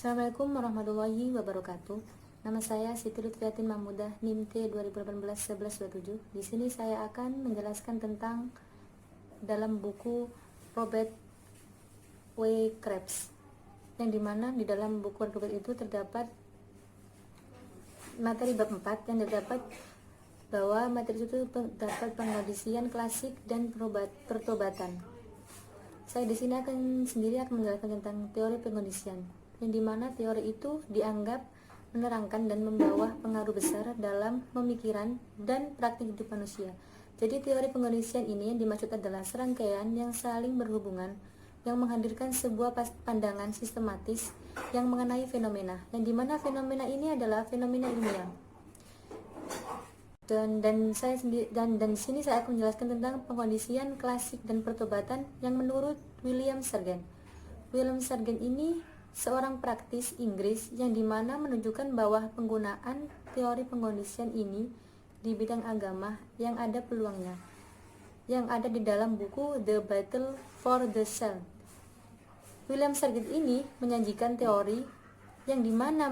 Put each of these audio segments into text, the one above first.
Assalamualaikum warahmatullahi wabarakatuh. Nama saya Siti Lutfiatin Mahmudah, NIM T 2018-1127. Di sini saya akan menjelaskan tentang dalam buku Robert W. Krebs, yang dimana di dalam buku Robert itu terdapat materi bab 4 yang terdapat bahwa materi itu terdapat pengkondisian klasik dan pertobatan. Saya di sini akan menjelaskan tentang teori pengkondisian, yang dimana teori itu dianggap menerangkan dan membawa pengaruh besar dalam pemikiran dan praktik hidup manusia. Jadi teori pengkondisian ini yang dimaksud adalah serangkaian yang saling berhubungan yang menghadirkan sebuah pandangan sistematis yang mengenai fenomena, yang dimana fenomena ini adalah fenomena ilmiah. Dan di sini saya akan menjelaskan tentang pengkondisian klasik dan pertobatan yang menurut William Sargent. William Sargent ini seorang praktis Inggris yang dimana menunjukkan bahwa penggunaan teori pengkondisian ini di bidang agama yang ada peluangnya, yang ada di dalam buku The Battle for the Soul. William Sargent ini menyajikan teori yang dimana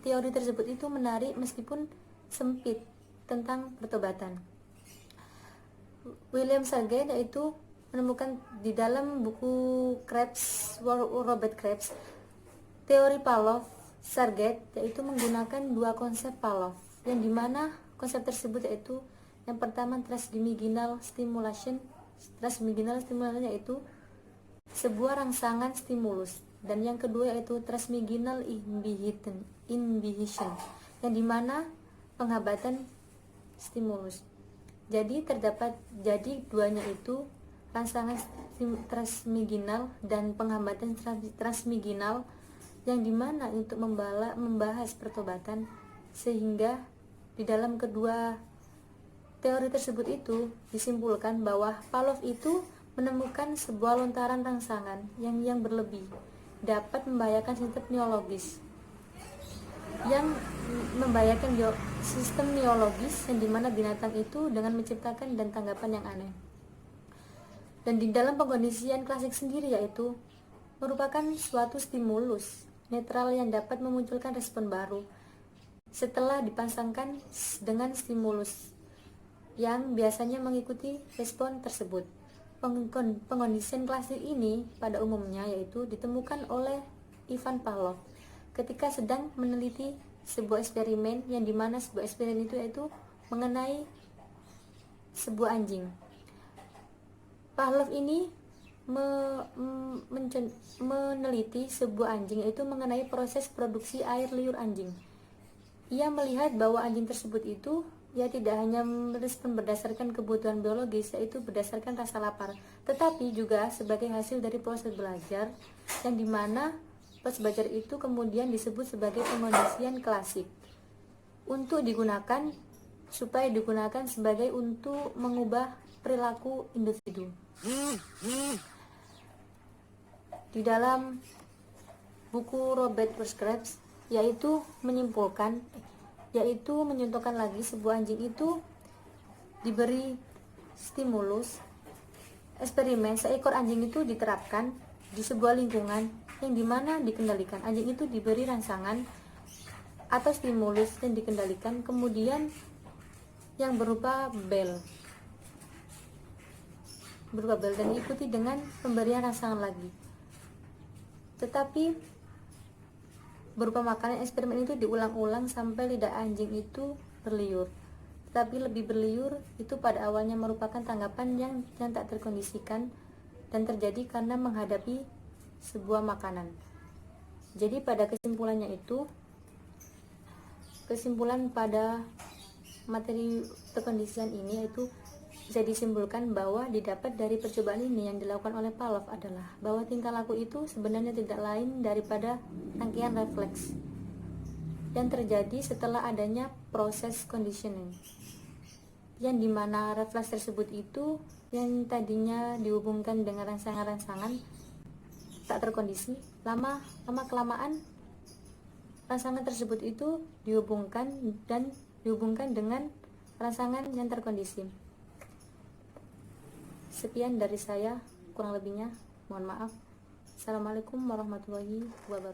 teori tersebut itu menarik meskipun sempit tentang pertobatan. William Sargent yaitu menemukan di dalam buku Robert Krebs, teori Pavlov. Sargent yaitu menggunakan dua konsep Pavlov, yang dimana konsep tersebut yaitu yang pertama transmiginal stimulation yaitu sebuah rangsangan stimulus, dan yang kedua yaitu transmiginal inhibition, yang dimana penghambatan stimulus. Jadi duanya itu rangsangan transmiginal dan penghambatan transmiginal, yang dimana untuk membahas pertobatan, sehingga di dalam kedua teori tersebut itu disimpulkan bahwa Pavlov itu menemukan sebuah lontaran rangsangan yang berlebih dapat membahayakan sistem neurologis, yang membahayakan sistem neurologis, yang dimana binatang itu dengan menciptakan dan tanggapan yang aneh. Dan di dalam pengkondisian klasik sendiri yaitu merupakan suatu stimulus netral yang dapat memunculkan respon baru setelah dipasangkan dengan stimulus yang biasanya mengikuti respon tersebut. Pengkondisian klasik ini pada umumnya yaitu ditemukan oleh Ivan Pavlov ketika sedang meneliti sebuah eksperimen, yang dimana sebuah eksperimen itu yaitu mengenai sebuah anjing. Pavlov ini meneliti sebuah anjing yaitu mengenai proses produksi air liur anjing. Ia melihat bahwa anjing tersebut itu tidak hanya merespon berdasarkan kebutuhan biologis, yaitu berdasarkan rasa lapar, tetapi juga sebagai hasil dari proses belajar, yang dimana proses belajar itu kemudian disebut sebagai pengkondisian klasik untuk mengubah perilaku individu. Di dalam buku Robert Krebs yaitu menyontohkan lagi sebuah anjing itu diberi stimulus eksperimen. Seekor anjing itu diterapkan di sebuah lingkungan yang dimana dikendalikan. Anjing itu diberi rangsangan atau stimulus yang dikendalikan, kemudian yang berupa bel dan diikuti dengan pemberian rangsangan lagi, tetapi berupa makanan. Eksperimen itu diulang-ulang sampai lidah anjing itu berliur, tetapi lebih berliur itu pada awalnya merupakan tanggapan yang tak terkondisikan dan terjadi karena menghadapi sebuah makanan. Jadi pada kesimpulan pada materi pengkondisian ini yaitu bisa disimpulkan bahwa didapat dari percobaan ini yang dilakukan oleh Pavlov adalah bahwa tingkah laku itu sebenarnya tidak lain daripada rangkaian refleks yang terjadi setelah adanya proses conditioning, yang dimana refleks tersebut itu yang tadinya dihubungkan dengan rangsangan-rangsangan tak terkondisi, lama kelamaan rangsangan tersebut itu dihubungkan dengan rangsangan yang terkondisi. Sekian dari saya, kurang lebihnya mohon maaf. Assalamualaikum warahmatullahi wabarakatuh.